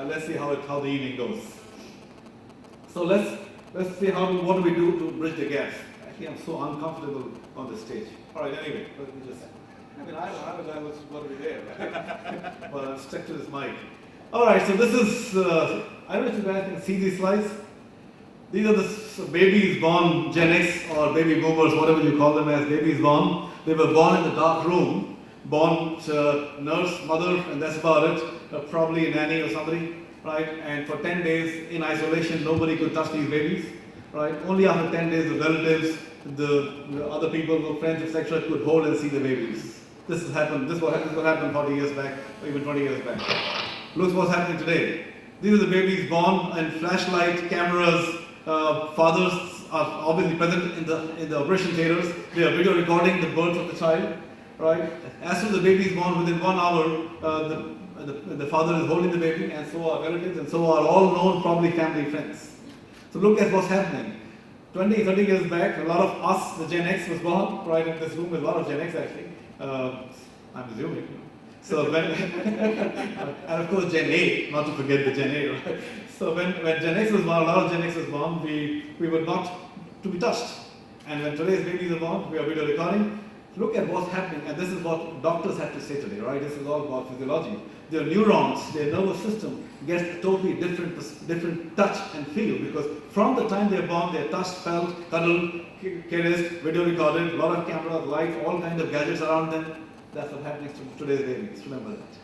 and let's see how the evening goes. So let's see what do we do to bridge the gaps. Actually, I'm so uncomfortable on the stage. All right, anyway, let me just. I'm a guy who's going to be there, right? But I'm stuck to this mic. All right, so this is. I don't know if you guys can see these slides. These are the babies born Gen X or baby boomers, whatever you call them as, babies born. They were born in the dark room, born to nurse, mother, and that's about it. Probably a nanny or somebody, right? And for 10 days in isolation, nobody could touch these babies, right? Only after 10 days, the relatives, the other people, the friends, etc., could hold and see the babies. This has happened. This what happened 40 years back, or even 20 years back. Look what's happening today. These are the babies born and flashlight cameras. Fathers are obviously present in the operation theaters. They are video recording the birth of the child, right? As soon as the baby is born, within 1 hour, the father is holding the baby, and so are relatives, and so are all known, probably family friends. So look at what's happening. 20, 30 years back, a lot of us, the Gen X was born, right in this room with a lot of Gen X actually. I'm assuming. So when, and of course Gen A, not to forget the Gen A, right? So when Gen X was born, a lot of Gen X was born, we were not to be touched. And when today's babies are born, we are video recording. Look at what's happening, and this is what doctors have to say today, right? This is all about physiology. Their neurons, their nervous system gets a totally different touch and feel, because from the time they're born, they're touched, felt, cuddled, caressed, video recorded, a lot of cameras, lights, all kinds of gadgets around them. That's what happens to today's babies. Remember that.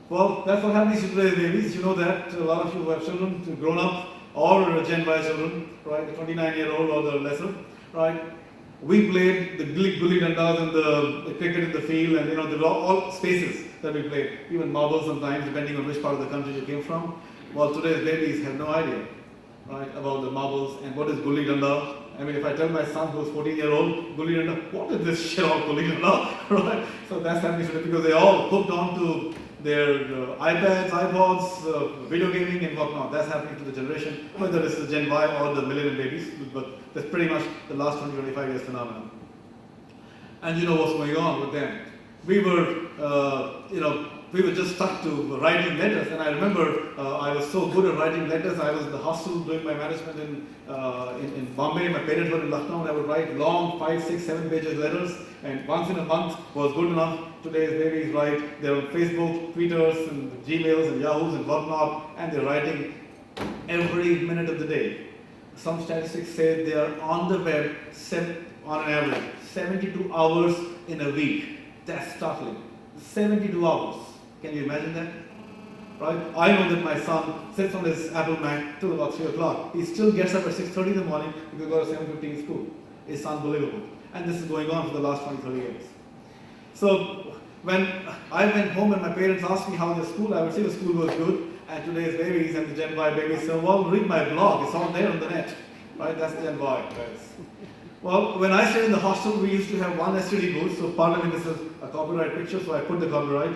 Well, that's what happens to today's babies. You know that a lot of you who have children, grown up, or Gen Y children, right? The 29-year-old or the lesser, right? We played the gully dandas and the cricket in the field, and there were all spaces that we played, even marbles sometimes, depending on which part of the country you came from. Well, today's babies have no idea, right, about the marbles and what is gully danda. I mean, if I tell my son who's 14-year-old, gully danda, what is this shit called gully danda, right? So that's happening today because they're all hooked onto their iPads, iPods, video gaming and whatnot. That's happening to the generation, whether it's the Gen Y or the millennial babies, but that's pretty much the last 20, 25 years phenomenon. And you know what's going on with them. We were just stuck to writing letters, and I remember I was so good at writing letters. I was in the hostel doing my management in Bombay. My parents were in Lucknow, and I would write long 5, 6, 7 pages letters, and once in a month was good enough. Today's babies write, they're on Facebook, Twitters, and Gmails, and Yahoos, and whatnot, and they're writing every minute of the day. Some statistics say they are on the web on an average 72 hours in a week. That's startling. 72 hours. Can you imagine that? Right? I know that my son sits on his Apple Mac till about 3 o'clock. He still gets up at 6:30 in the morning because he goes to 7:15 school. It's unbelievable. And this is going on for the last 20, 30 years. So when I went home and my parents asked me how the school, I would say the school was good. And today's babies and the Gen Y babies say, well, read my blog. It's all there on the net. Right? That's Gen Y, guys. Well, when I stayed in the hostel, we used to have one STD booth. So pardon me, this is a copyright picture, so I put the copyright.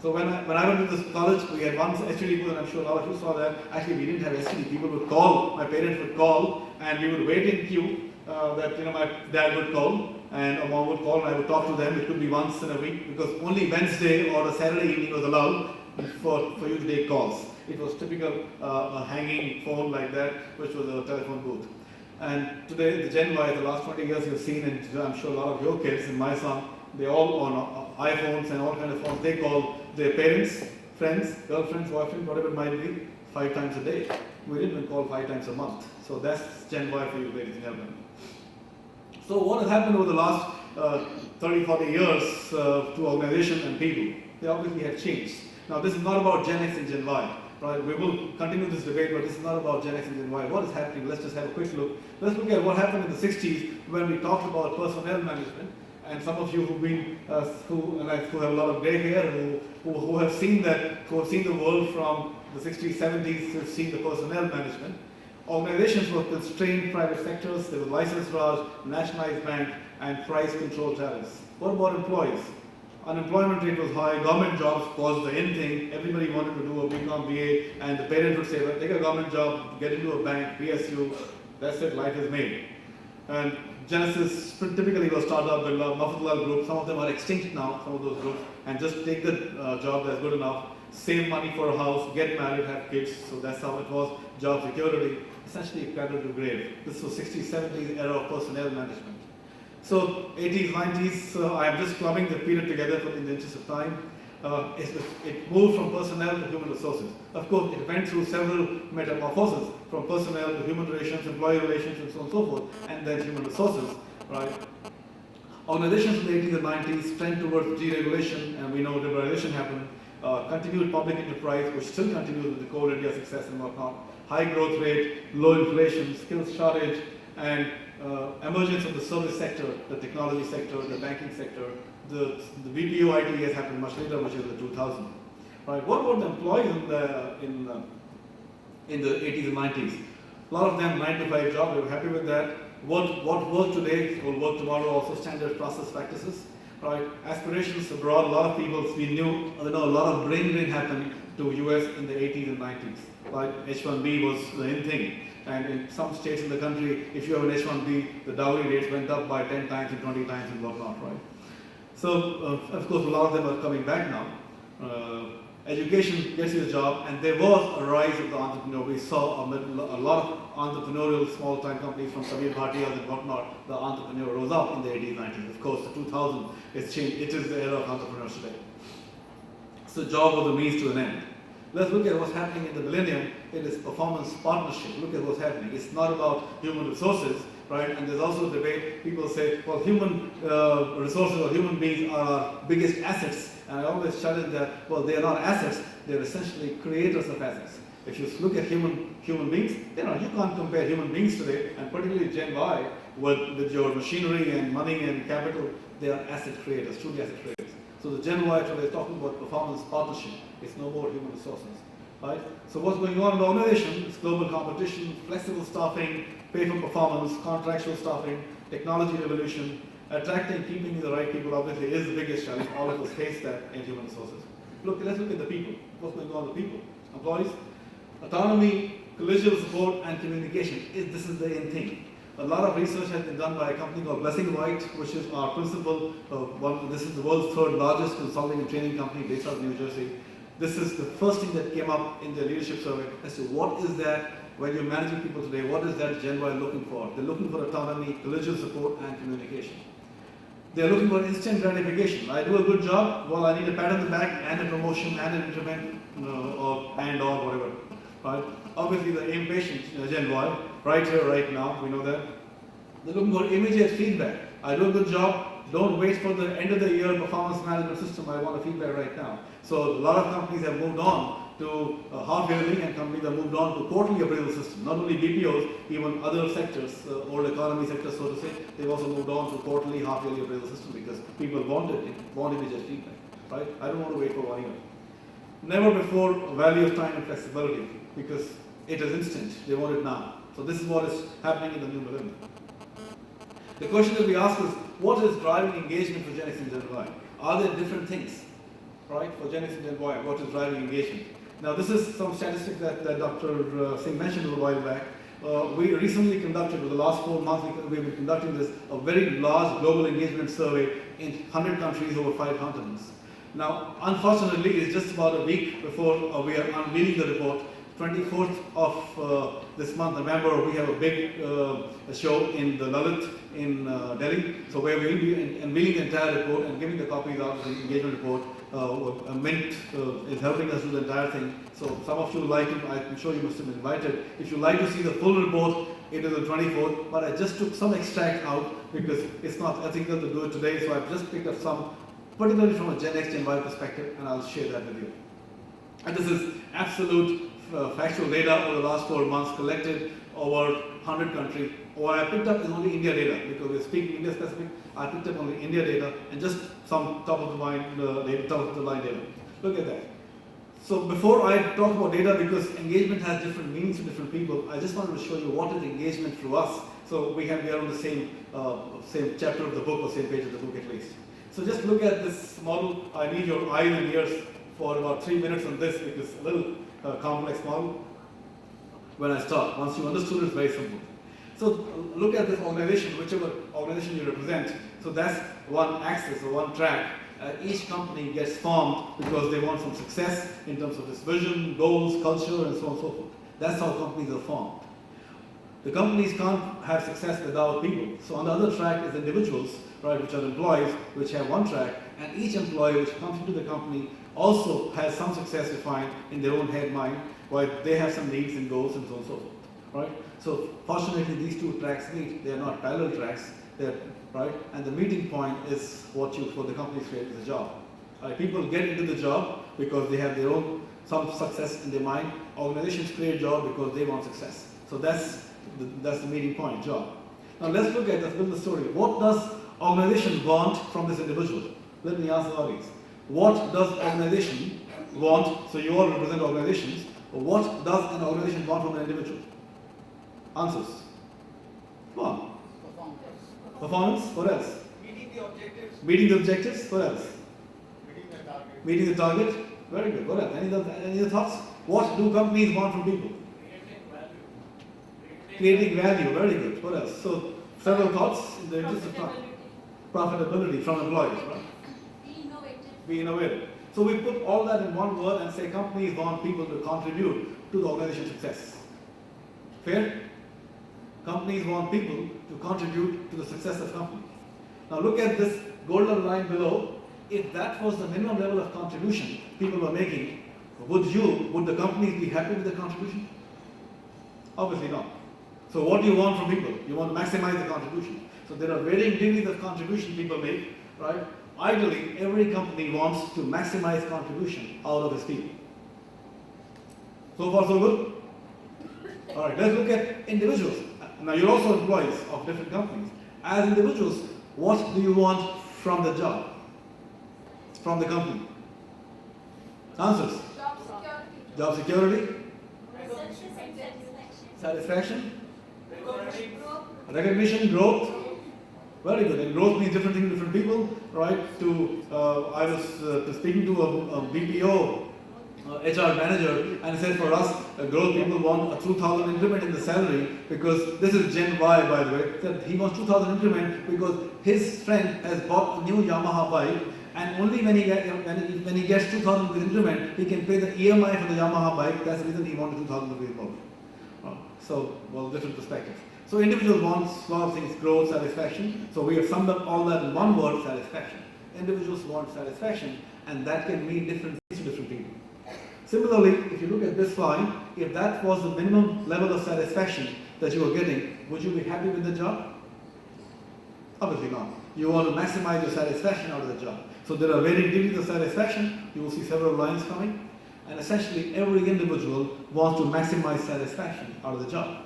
So when I went to this college, we had one STD booth, and I'm sure a lot of you saw that. Actually, we didn't have STD. People would call, my parents would call, and we would wait in queue that my dad would call, and a mom would call, and I would talk to them. It could be once in a week, because only Wednesday or a Saturday evening was allowed for you to take calls. It was typical a hanging phone like that, which was a telephone booth. And today, the Gen Y, the last 20 years you've seen, and I'm sure a lot of your kids and my son, they all on iPhones and all kinds of phones. They call their parents, friends, girlfriends, boyfriends, whatever it might be, 5 times a day. We didn't even call 5 times a month. So that's Gen Y for you, ladies and gentlemen. So what has happened over the last 30, 40 years to organizations and people? They obviously have changed. Now, this is not about Gen X and Gen Y. Right, we will continue this debate, but this is not about Gen X and Gen Y. What is happening? Let's just have a quick look. Let's look at what happened in the 60s when we talked about personnel management. And some of you who have a lot of gray hair, who have seen the world from the 60s, 70s, who have seen the personnel management. Organizations were constrained private sectors. There was license Raj, nationalized bank, and price control tariffs. What about employees? Unemployment rate was high, government jobs was the in thing. Everybody wanted to do a BCom, BA, and the parent would say, well, take a government job, get into a bank, PSU, that's it, life is made. And Genesis typically was startup, Birla, Mafatulal group, some of them are extinct now, some of those groups, and just take the job that's good enough. save money for a house, get married, have kids. So that's how it was. Job security, essentially cradle to grave. This was 60s, 70s era of personnel management. So 80s, 90s, I am just clubbing the period together in the interest of time. It moved from personnel to human resources. Of course, it went through several metamorphoses, from personnel to human relations, employee relations, and so on and so forth, and then human resources, right? Organizations in the 80s and 90s trend towards deregulation, and we know liberalization happened. Continued public enterprise, which still continues with the core India success and whatnot. High growth rate, low inflation, skills shortage, and emergence of the service sector, the technology sector, the banking sector. The BPO IT has happened much later, which is the 2000s. Right? What about the employees in the 80s and 90s? A lot of them 9 to 5 job, they were happy with that. What work today will work tomorrow, also standard process practices. Right? Aspirations abroad, a lot of people, we know a lot of brain drain happened to US in the 80s and 90s. Right? H1B was the in thing. And in some states in the country, if you have an H1B, the dowry rates went up by 10 times and 20 times and whatnot, right? So, of course, a lot of them are coming back now. Education gets you a job, and there was a rise of the entrepreneur. We saw a lot of entrepreneurial small-time companies from Samir Bhatia and whatnot. The entrepreneur rose up in the 80s, 90s. Of course, the 2000s, it's changed. It is the era of entrepreneurs today. So, job was a means to an end. Let's look at what's happening in the millennium. It is performance partnership. Look at what's happening. It's not about human resources, right? And there's also a debate. People say, well, human resources or human beings are our biggest assets. And I always challenge that, well, they are not assets. They're essentially creators of assets. If you look at human beings, you can't compare human beings today, and particularly Gen Y, with your machinery and money and capital. They are asset creators, truly asset creators. So the Gen Y today is talking about performance partnership. It's no more human resources, right? So what's going on in the organization? It's global competition, flexible staffing, pay for performance, contractual staffing, technology revolution. Attracting, keeping the right people obviously is the biggest challenge. All of us face that in human resources. Let's look at the people. What's going on with the people? Employees, autonomy, collegial support, and communication. This is the in thing. A lot of research has been done by a company called Blessing White, which is our principal. This is the world's third largest consulting and training company based out of New Jersey. This is the first thing that came up in the leadership survey as to what is that when you're managing people today, what is that Gen Y looking for? They're looking for autonomy, collegial support, and communication. They're looking for instant gratification. I do a good job, well, I need a pat on the back and a promotion and an increment or whatever. Right? Obviously, the impatient Gen Y, right here, right now, we know that. They're looking for immediate feedback. I do a good job, don't wait for the end of the year performance management system, I want a feedback right now. So a lot of companies have moved on to half yearly, and companies have moved on to quarterly appraisal system. Not only BPOs, even other sectors, old economy sectors, so to say, they've also moved on to quarterly, half yearly appraisal system because people want immediate feedback, right? I don't want to wait for 1 year. Never before value of time and flexibility, because it is instant. They want it now. So this is what is happening in the new millennium. The question that we ask is, what is driving engagement for Gen X and Gen Y? Are there different things, right, for Gen X and Gen Y? What is driving engagement? Now, this is some statistics that Dr. Singh mentioned a while back. We recently conducted, over the last 4 months, we've been conducting this, a very large global engagement survey in 100 countries over 5 continents. Now, unfortunately, it's just about a week before we are unveiling the report. 24th of this month, November, we have a big show in the Lalit in Delhi. So where we will be unveiling the entire report and giving the copies of the engagement report. Mint is helping us do the entire thing. So some of you like it, I'm sure you must have been invited. If you like to see the full report, it is the 24th, but I just took some extract out because it's not ethical to do it today, so I've just picked up some, particularly from a Gen X, Gen Y perspective, and I'll share that with you. And this is absolute factual data over the last 4 months collected over 100 countries. What I picked up is only India data because we're speaking India specific. I picked up only India data and just some top of the line data. Look at that. So before I talk about data, because engagement has different meanings to different people, I just wanted to show you what is engagement for us. So we are on the same chapter of the book or same page of the book at least. So just look at this model. I need your eyes and ears for about 3 minutes on this because it's a little complex model. When I start, once you understood it, it's very simple. So look at this organization, whichever organization you represent. So that's one axis or one track. each company gets formed because they want some success in terms of its vision, goals, culture, and so on and so forth. That's how companies are formed. The companies can't have success without people. So on the other track is individuals, right, which are employees, which have one track, and each employee which comes into the company also has some success defined in their own head mind, while they have some needs and goals and so on and so forth, right? So fortunately, these two tracks meet. They are not parallel tracks, they're, right? And the meeting point is what the companies create as a job. Right? People get into the job because they have their own some success in their mind. Organizations create job because they want success. So that's the meeting point, job. Now let's build the story. What does organization want from this individual? Let me ask the audience. What does organization want? So you all represent organizations. What does an organization want from an individual? Answers. Come on. Performance. What else? Meeting the objectives. Meeting the objectives. What else? Meeting the target. Meeting the target. Very good. What else? Any other thoughts? What do companies want from people? Creating value. Very good. What else? So several thoughts in the interest of time. Profitability from employees, right? Be innovative. So we put all that in one word and say companies want people to contribute to the organization's success. Fair? Companies want people to contribute to the success of the company. Now look at this golden line below. If that was the minimum level of contribution people were making, would the companies be happy with the contribution? Obviously not. So what do you want from people? You want to maximize the contribution. So there are varying degrees of contribution people make, right? Ideally, every company wants to maximize contribution out of its people. So far, so good? All right, let's look at individuals. Now, you're also employees of different companies. As individuals, what do you want from the job? From the company? Answers? Job security. Job security? Satisfaction. Recognition, growth. Very good. And growth means different things to different people, right? I was speaking to a BPO HR manager, and he said for us, growth people want a 2,000 increment in the salary because this is Gen Y, by the way. That he wants 2,000 increment because his friend has bought a new Yamaha bike, and only when he gets 2,000 with increment, he can pay the EMI for the Yamaha bike. That's the reason he wanted 2,000 rupees more. Different perspectives. So individuals want a lot of things, growth, satisfaction. So we have summed up all that in one word, satisfaction. Individuals want satisfaction, and that can mean different things to different people. Similarly, if you look at this line, if that was the minimum level of satisfaction that you were getting, would you be happy with the job? Obviously not. You want to maximize your satisfaction out of the job. So there are varying degrees of satisfaction. You will see several lines coming. And essentially, every individual wants to maximize satisfaction out of the job.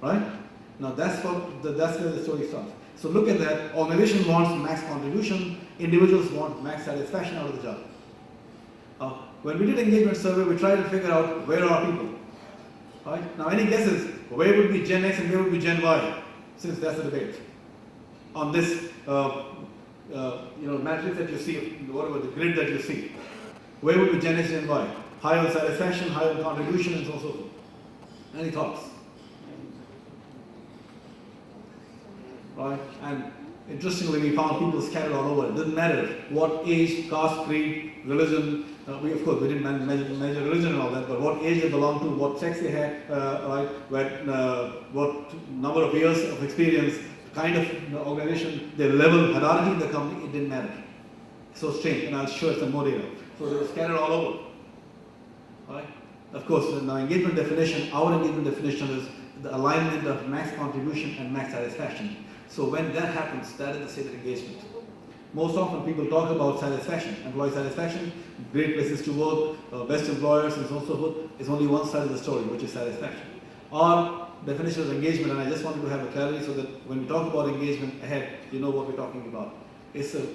Right? Now that's where the story starts. So look at that. Organization wants max contribution. Individuals want max satisfaction out of the job. When we did engagement survey, we tried to figure out where are people. Right? Now any guesses? Where would be Gen X and where would be Gen Y? Since that's the debate. On this matrix that you see, whatever the grid that you see. Where would be Gen X and Y? High on satisfaction, high on contribution, and so on and so forth. Any thoughts? Right? And interestingly, we found people scattered all over. It didn't matter what age, caste, creed, religion. We didn't measure religion and all that, but what age they belonged to, what sex they had, what number of years of experience, kind of organization, their level, hierarchy in the company, it didn't matter. So strange, and I'll show you some more data. So they were scattered all over. Right? Of course, in our engagement definition, our engagement definition is the alignment of max contribution and max satisfaction. So when that happens, that is the state of engagement. Most often people talk about satisfaction, employee satisfaction, great places to work, best employers, and so on and so forth. It's only one side of the story, which is satisfaction. Our definition of engagement, and I just wanted to have a clarity so that when we talk about engagement ahead, you know what we're talking about. It's an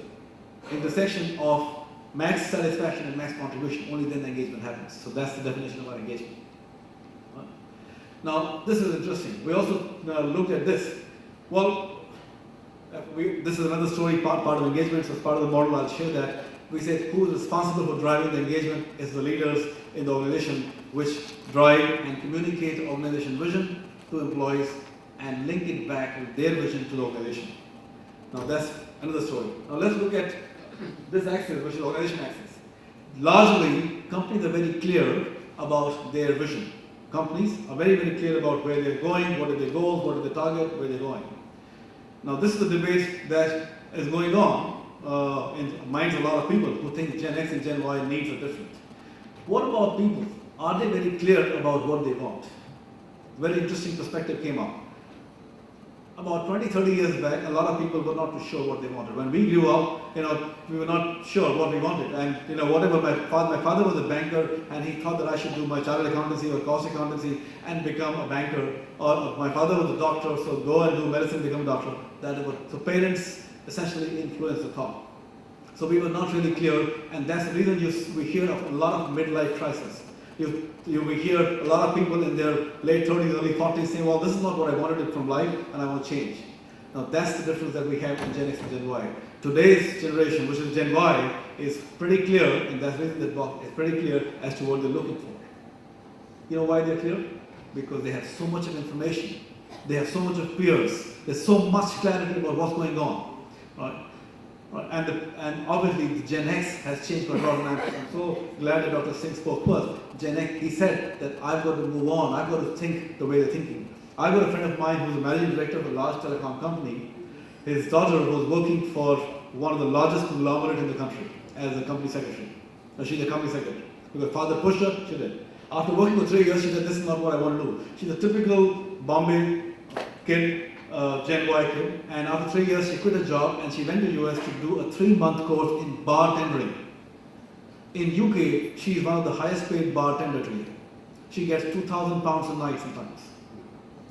intersection of max satisfaction and max contribution. Only then the engagement happens. So that's the definition of our engagement. Now, this is interesting. We also looked at this. Well, this is another story, part of engagement, so as part of the model, I'll share that. We said who is responsible for driving the engagement is the leaders in the organization, which drive and communicate the organization vision to employees and link it back with their vision to the organization. Now that's another story. Now let's look at this axis, which is organization axis. Largely, companies are very clear about their vision. Companies are very, very clear about where they're going, what are their goals, what are their target, where they're going. Now this is the debate that is going on in minds of a lot of people who think Gen X and Gen Y needs are different. What about people? Are they very clear about what they want? Very interesting perspective came up. About 20, 30 years back, a lot of people were not too sure what they wanted. When we grew up, we were not sure what we wanted. And whatever my father was a banker, and he thought that I should do my chartered accountancy or cost accountancy and become a banker. Or my father was a doctor, so go and do medicine, become a doctor. So parents essentially influenced the thought. So we were not really clear, and that's the reason we hear of a lot of midlife crisis. We hear a lot of people in their late 30s, early 40s saying, well, this is not what I wanted from life, and I want to change. Now that's the difference that we have in Gen X and Gen Y. Today's generation, which is Gen Y, is pretty clear, and that's the reason that it's pretty clear as to what they're looking for. You know why they're clear? Because they have so much of information. They have so much of peers. There's so much clarity about what's going on. Right? And obviously the Gen X has changed quite a lot, and I'm so glad that Dr. Singh spoke first. Gen X, he said that I've got to move on, I've got to think the way they're thinking. I've got a friend of mine who's a managing director of a large telecom company. His daughter was working for one of the largest conglomerates in the country as a company secretary. Now she's a company secretary. Because father pushed her, she did. After working for 3 years, she said, this is not what I want to do. She's a typical Bombay kid, Gen Y kid, and after 3 years she quit her job and she went to US to do a 3-month course in bartendering. In UK, she is one of the highest paid bartender today. She gets £2,000 a night sometimes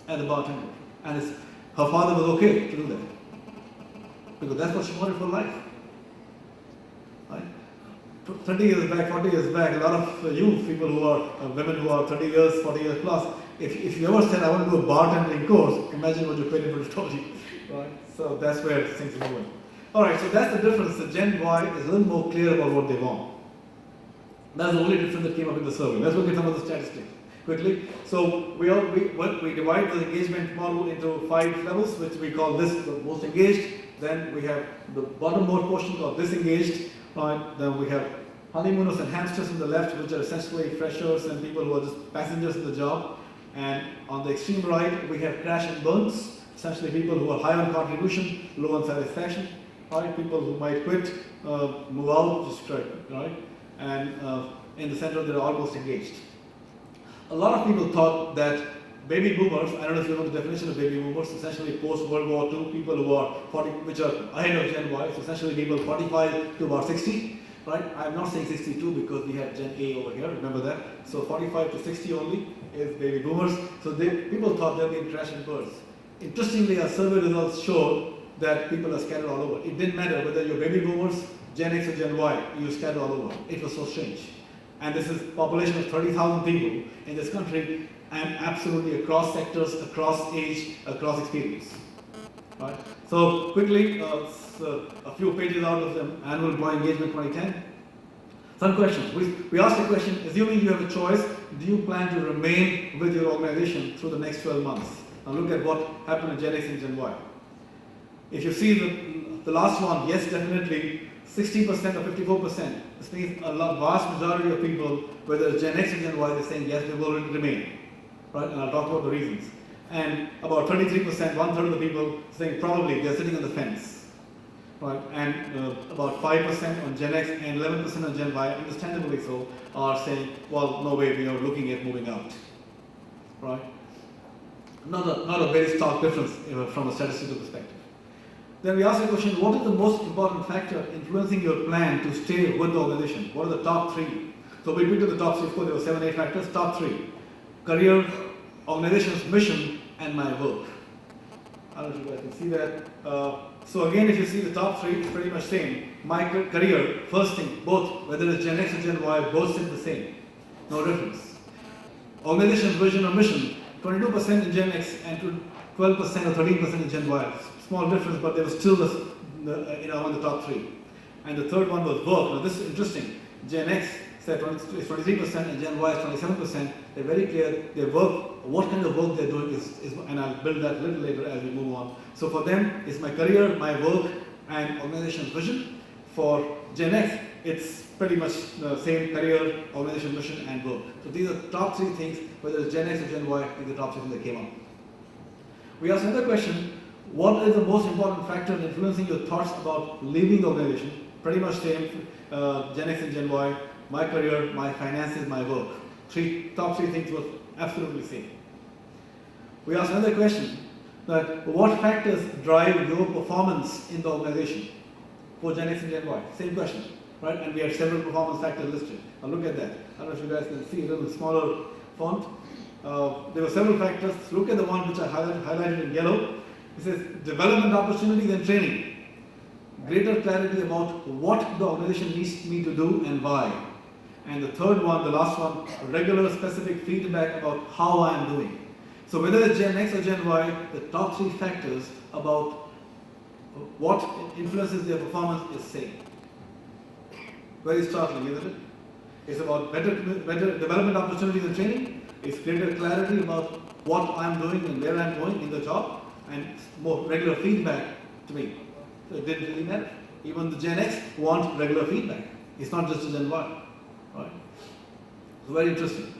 as a bartender. And her father was okay to do that. Because that's what she wanted for life. Right? 30 years back, 40 years back, a lot of you people who are women who are 30 years, 40 years plus, if you ever said, I want to do a bartending course, imagine what your parents would have told you. Right? So that's where things are moving. Alright, so that's the difference. The Gen Y is a little more clear about what they want. That's the only difference that came up in the survey. Let's look at some of the statistics quickly. So we divide the engagement model into 5 levels, which we call this the most engaged. Then we have the bottommost portion called disengaged. Right? Then we have honeymooners and hamsters on the left, which are essentially freshers and people who are just passengers in the job. And on the extreme right, we have crash and burns, essentially people who are high on contribution, low on satisfaction. Right? People who might quit, move out, just right? And in the center, they're almost engaged. A lot of people thought that baby boomers, I don't know if you know the definition of baby boomers, essentially post-World War II, people who are 40, which are ahead of Gen Y, so essentially people 45 to about 60, right? I'm not saying 62 because we have Gen A over here, remember that? So 45 to 60 only is baby boomers. So people thought they'll be in crash and burns. Interestingly, our survey results showed that people are scattered all over. It didn't matter whether you're baby boomers, Gen X or Gen Y, you scattered all over. It was so strange. And this is a population of 30,000 people in this country, and absolutely across sectors, across age, across experience. Right? So quickly, a few pages out of the Annual Employee Engagement 2010. Some questions. We asked a question, assuming you have a choice, do you plan to remain with your organization through the next 12 months? Now look at what happened in Gen X and Gen Y. If you see the last one, yes, definitely, 60% or 54%. This means a vast majority of people, whether it's Gen X or Gen Y, they're saying yes, they will remain. Right? And I'll talk about the reasons. And about 33%, 1/3 of the people saying probably they're sitting on the fence. Right? And about 5% on Gen X and 11% on Gen Y, understandably so, are saying, well, no way, we are looking at moving out. Right? Not a very stark difference from a statistical perspective. Then we ask the question, what is the most important factor influencing your plan to stay with the organization? What are the top 3? So we picked the top 3, of course there were 7, 8 factors, top 3. Career, organization's mission, and my work. I don't know if you guys can see that. So again, if you see the top 3, it's pretty much same. My career, first thing, both, whether it's Gen X or Gen Y, both sit the same. No difference. Organization's vision or mission, 22% in Gen X and 12% or 13% in Gen Y. Small difference, but they were still among the top 3. And the third one was work. Now this is interesting. Gen X said 23% and Gen Y is 27%. They're very clear. Their work, what kind of work they're doing is, and I'll build that a little later as we move on. So for them, it's my career, my work, and organizational vision. For Gen X, it's pretty much the same: career, organization vision, and work. So these are the top three things, whether it's Gen X or Gen Y, these are the top three things that came up. We asked another question: what is the most important factor in influencing your thoughts about leaving the organization? Pretty much same, Gen X and Gen Y, my career, my finances, my work. Top three things were absolutely same. We asked another question, that what factors drive your performance in the organization? For Gen X and Gen Y, same question, right? And we had several performance factors listed. Now look at that. I don't know if you guys can see a little smaller font. There were several factors. Look at the one which I highlighted in yellow. It says development opportunities and training. Greater clarity about what the organization needs me to do and why. And the third one, the last one, regular specific feedback about how I am doing. So whether it's Gen X or Gen Y, the top three factors about what influences their performance is same. Very startling, isn't it? It's about better development opportunities and training. It's greater clarity about what I'm doing and where I'm going in the job, and more regular feedback to me. So it didn't really matter. Even the Gen X want regular feedback. It's not just a Gen Y, right? So very interesting.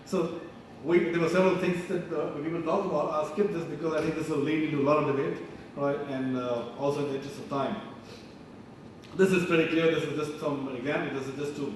So there were several things that we will talk about. I'll skip this because I think this will lead into a lot of debate, right? And also in the interest of time. This is pretty clear. This is just some example. This is just to